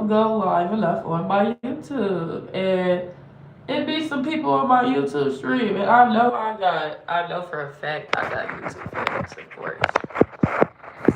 don't go live enough on my YouTube, and it be some people on my YouTube stream, and I know for a fact I got YouTube fans, of course.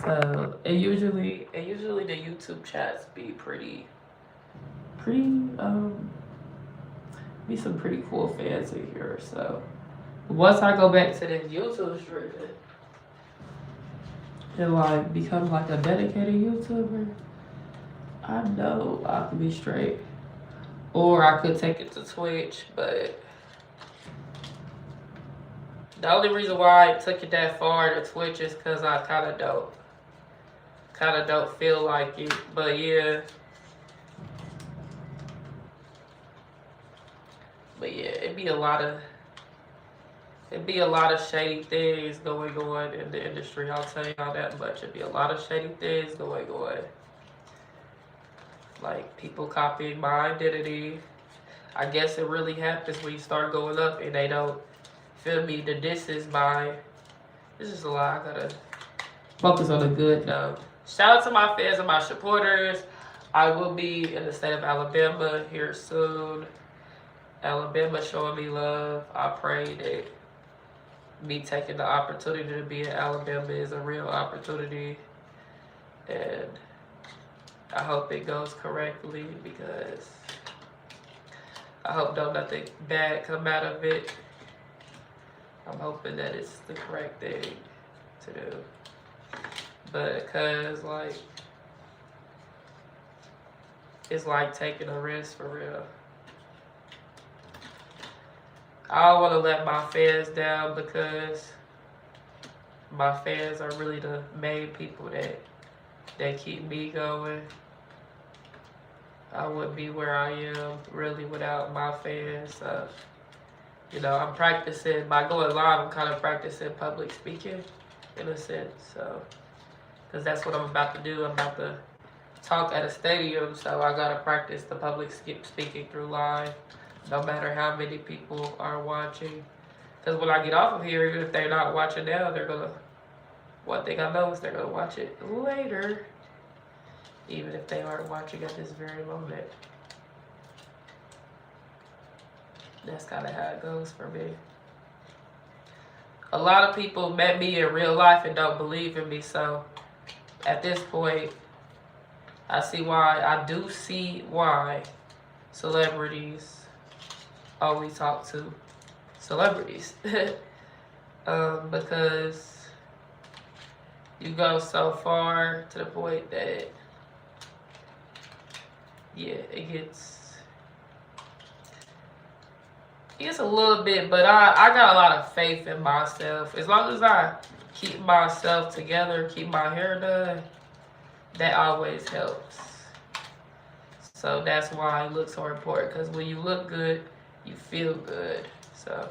So and usually the YouTube chats be pretty be some pretty cool fans in here. So once I go back to this YouTube stream and like become like a dedicated YouTuber, I know I could be straight. Or I could take it to Twitch, but the only reason why I took it that far to Twitch is because I kind of don't feel like it. But yeah, it'd be a lot of shady things going on in the industry. I'll tell y'all that much. It'd be a lot of shady things going on. Like people copying my identity. I guess it really happens when you start going up and they don't feel me. The this is a lot. I gotta focus on the good though. Shout out to my fans and my supporters. I will be in the state of Alabama here soon. Alabama showing me love. I pray that me taking the opportunity to be in Alabama is a real opportunity, and I hope it goes correctly because I hope don't nothing bad come out of it. I'm hoping that it's the correct thing to do. But cause like it's like taking a risk for real. I don't want to let my fans down because my fans are really the main people that keep me going. I wouldn't be where I am really without my fans. So, I'm practicing, by going live, I'm kind of practicing public speaking in a sense. So, because that's what I'm about to do. I'm about to talk at a stadium, so I got to practice the public speaking through live, no matter how many people are watching. Because when I get off of here, even if they're not watching now, one thing I know is they're going to watch it later, even if they aren't watching at this very moment. That's kind of how it goes for me. A lot of people met me in real life and don't believe in me, so at this point, I do see why celebrities always talk to celebrities. Because you go so far to the point that, yeah, it gets a little bit, but I got a lot of faith in myself. As long as I keep myself together, keep my hair done, that always helps. So that's why it looks so important, because when you look good, you feel good. So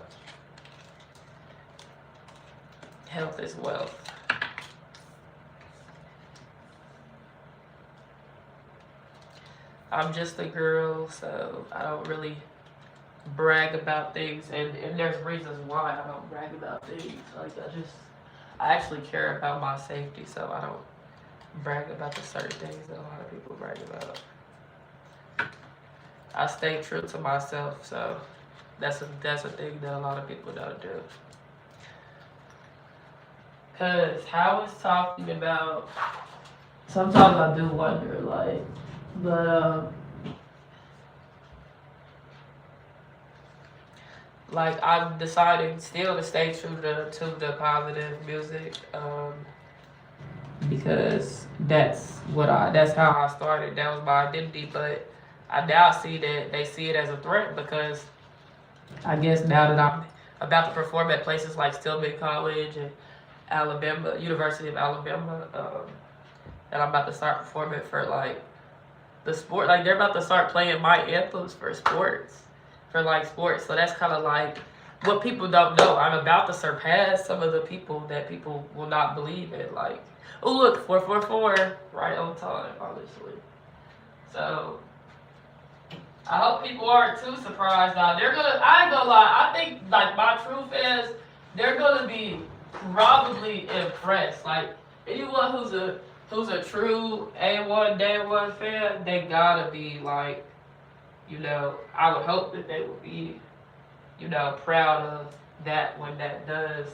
health is wealth. I'm just a girl, so I don't really brag about things, and there's reasons why I don't brag about things. Like I actually care about my safety, so I don't brag about the certain things that a lot of people brag about. I stay true to myself, so that's a thing that a lot of people don't do. Cause how it's talking about, sometimes I do wonder, like I'm deciding still to stay true to the positive music, because that's how I started. That was my identity, but I now see that they see it as a threat, because I guess now that I'm about to perform at places like Stillman College and University of Alabama, and I'm about to start performing for like the sport, like they're about to start playing my anthems for sports. So that's kind of like what people don't know. I'm about to surpass some of the people that people will not believe in. Like, oh look, 444, right on time, obviously. So I hope people aren't too surprised now. I ain't gonna lie, I think like my true fans, they're gonna be probably impressed. Like anyone who's a who's a true A1 Day One fan, they gotta be like, you know, I would hope that they would be, you know, proud of that when that does,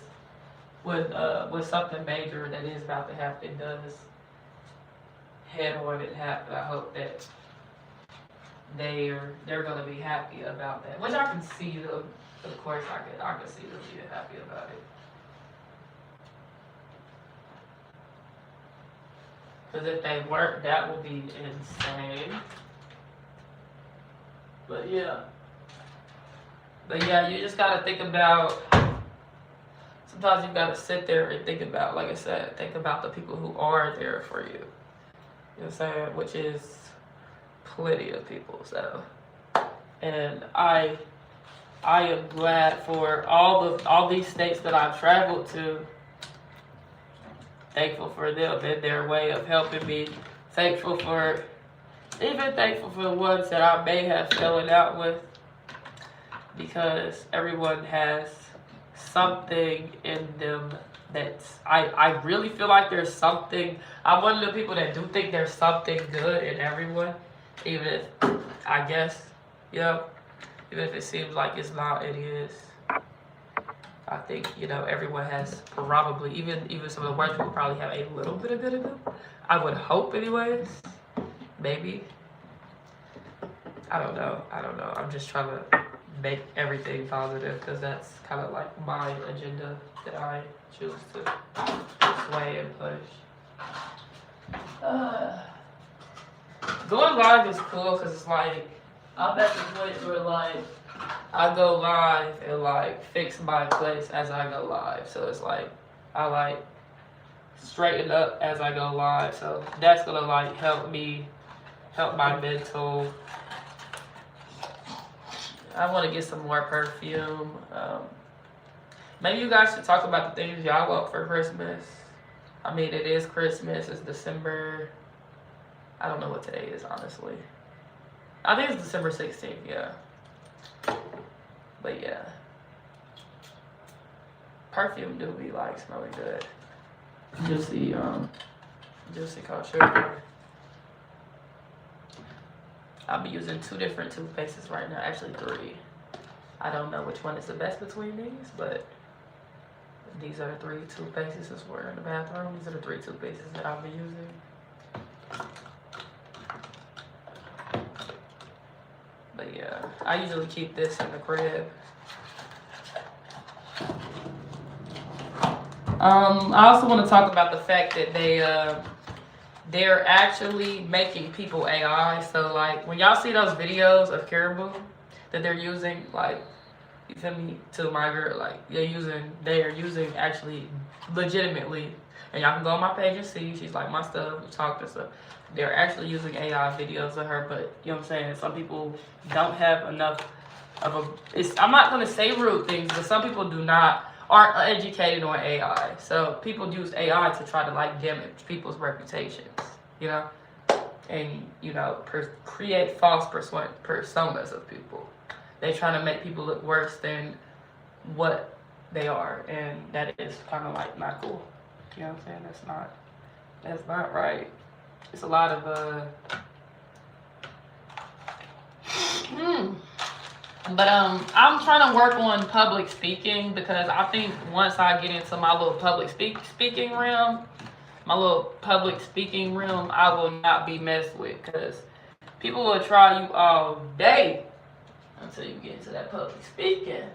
with something major that is about to happen does head on and happen. I hope that they're gonna be happy about that, which I can see them. Of course, I can see them being happy about it. Because if they weren't, that would be insane. But yeah, you just gotta think about. Sometimes you gotta sit there and think about, like I said, think about the people who are there for you. You know what I'm saying? Which is plenty of people. So, and I am glad for all these states that I've traveled to. Thankful for them and their way of helping me. Thankful for the ones that I may have fallen out with, because everyone has something in them that's, I really feel like there's something. I'm one of the people that do think there's something good in everyone, even if, I guess, you know, even if it seems like it's not, it is. I think, you know, everyone has probably, even some of the worst people probably have a little bit of good in them. I would hope anyways. Maybe. I don't know. I'm just trying to make everything positive, because that's kind of like my agenda that I choose to sway and push. Going live is cool because it's like, I'm at the point where like, I go live and like fix my place as I go live. So it's like, I like straighten up as I go live. So that's gonna like help my mental. I want to get some more perfume. Maybe you guys should talk about the things y'all want for Christmas. I mean, it is Christmas. It's December. I don't know what today is, honestly. I think it's December 16th, yeah. But yeah. Perfume do be like smelling good. Juicy Culture. I'll be using 2 different toothpastes right now, actually 3. I don't know which one is the best between these, but these are the 3 toothpastes since we're in the bathroom. These are the 3 toothpastes that I'll be using. But yeah, I usually keep this in the crib. I also want to talk about the fact that they're actually making people AI. So like when y'all see those videos of Caribou that they're using, like, you feel me, to my girl, like they are using actually legitimately, and y'all can go on my page and see, she's like my stuff, we talked and stuff. They're actually using AI videos of her, but you know what I'm saying, some people don't have enough of I'm not gonna say rude things, but some people aren't educated on AI. So people use AI to try to like damage people's reputations, you know, and you know, create false personas of people. They try to make people look worse than what they are, and that is kind of like not cool. You know what I'm saying? That's not right. It's a lot of But I'm trying to work on public speaking, because I think once I get into my little public speaking realm, I will not be messed with, because people will try you all day until you get into that public speaking.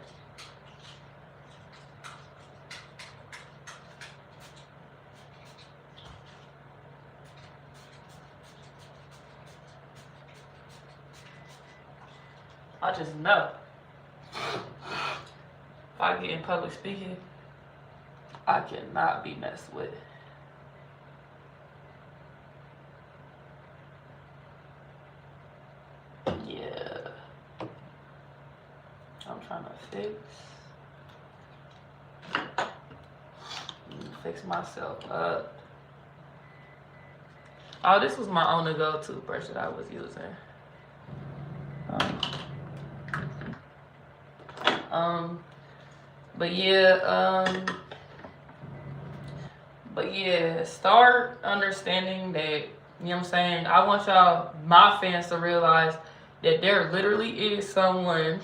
I just know if I get in public speaking, I cannot be messed with. Yeah. I'm trying to fix myself up. Oh, this was my only go-to brush that I was using. But yeah, But yeah, start understanding that, you know what I'm saying? I want y'all, my fans, to realize that there literally is someone,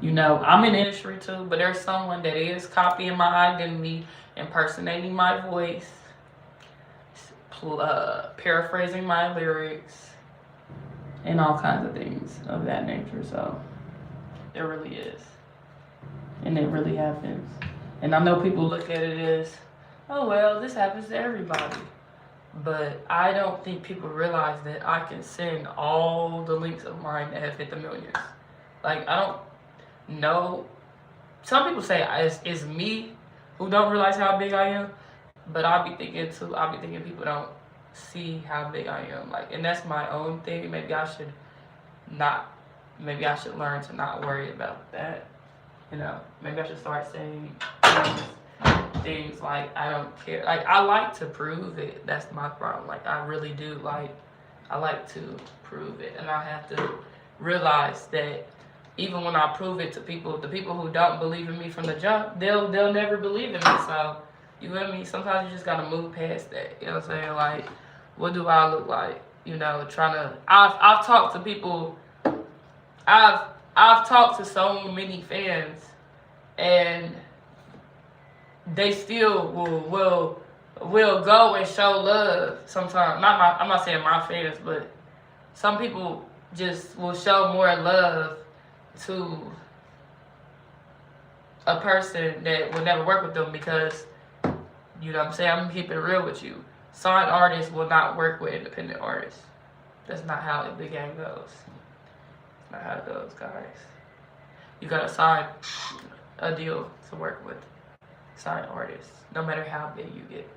you know, I'm in the industry too, but there's someone that is copying my identity, impersonating my voice, paraphrasing my lyrics, and all kinds of things of that nature. So, there really is. And it really happens. And I know people look at it as, oh, well, this happens to everybody. But I don't think people realize that I can send all the links of mine that have hit the millions. Like, I don't know. Some people say it's me who don't realize how big I am. But I'll be thinking too, I'll be thinking people don't see how big I am. Like, and that's my own thing. Maybe I should learn to not worry about that. You know, maybe I should start saying things like, I don't care. Like, I like to prove it. That's my problem. Like, I really do. Like, I like to prove it. And I have to realize that even when I prove it to people, the people who don't believe in me from the jump, they'll never believe in me. So, you know what I mean? Sometimes you just gotta move past that. You know what I'm saying? Like, what do I look like? You know, I've talked to people, I've talked to so many fans, and they still will go and show love sometimes. I'm not saying my fans, but some people just will show more love to a person that will never work with them because, you know what I'm saying, I'm keeping it real with you. Signed artists will not work with independent artists. That's not how the game goes. That's not how it goes, guys. You gotta sign a deal to work with signed artists, no matter how big you get.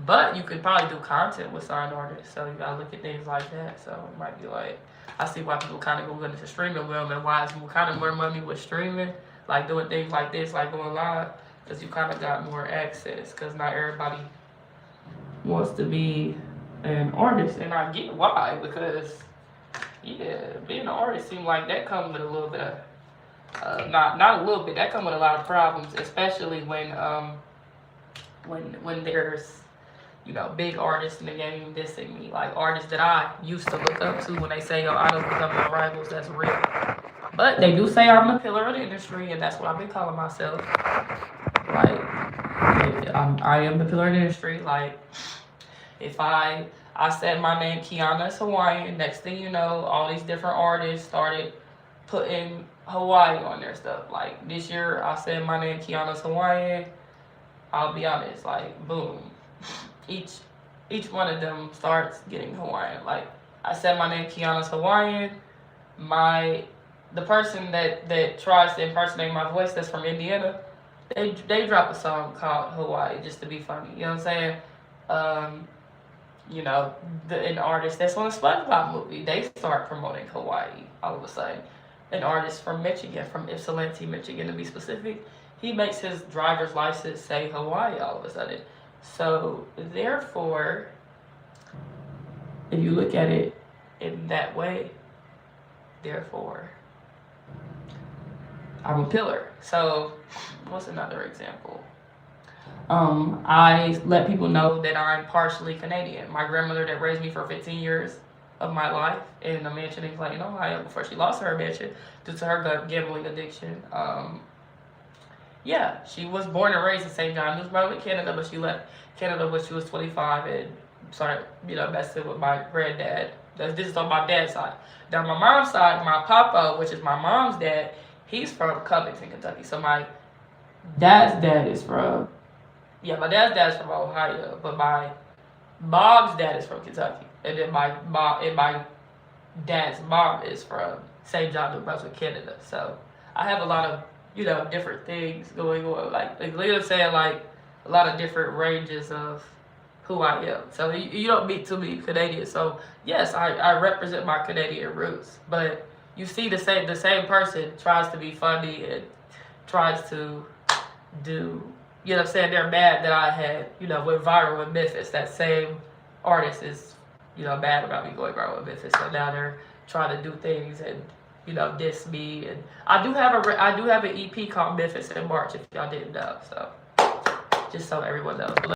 But you could probably do content with signed artists, so you gotta look at things like that. So it might be like, I see why people kind of go into streaming with them, and why it's kind of more money with streaming, like doing things like this, like going live, because you kind of got more access, because not everybody wants to be an artist, and I get why, because yeah, being an artist seems like that comes with a little bit of, not a little bit, that comes with a lot of problems, especially when there's, you know, big artists in the game dissing me, like artists that I used to look up to when they say, oh, I don't become my rivals, that's real. But they do say I'm the pillar of the industry, and that's what I've been calling myself. Like, I am the pillar of the industry. Like, if I said my name, Kiana's Hawaiian, next thing you know, all these different artists started putting Hawaii on their stuff. Like, this year, I said my name, Kiana's Hawaiian. I'll be honest, like, boom. Each one of them starts getting Hawaiian. Like, I said my name, Kiana's Hawaiian. The person that tries to impersonate my voice that's from Indiana, they drop a song called Hawaii just to be funny. You know what I'm saying? You know, an artist that's on a SpongeBob movie, they start promoting Hawaii all of a sudden. An artist from Michigan, from Ypsilanti, Michigan to be specific, he makes his driver's license say Hawaii all of a sudden. So, therefore, if you look at it in that way, therefore, I'm a pillar. So, what's another example? I let people know that I'm partially Canadian. My grandmother that raised me for 15 years of my life in a mansion in Clayton, Ohio, before she lost her mansion due to her gambling addiction. Yeah, she was born and raised in St. John. She was born in Canada, but she left Canada when she was 25 and started, you know, messing with my granddad. This is on my dad's side. Now, my mom's side, my papa, which is my mom's dad, he's from Covington, Kentucky. So my dad's dad is from, my dad's dad is from Ohio, but my mom's dad is from Kentucky. And then my dad's mom is from St. John, New Brunswick, Canada. So I have a lot of, you know, different things going on. Like Leah saying, like, a lot of different ranges of who I am. So you don't meet too many Canadians. So yes, I represent my Canadian roots. But you see the same person tries to be funny and tries to do, you know what I'm saying, they're mad that I had, you know, went viral with Memphis. That same artist is, you know, mad about me going viral with Memphis. So now they're trying to do things and, you know, diss me. And I do have an EP called Memphis in March, if y'all didn't know. So just so everyone knows.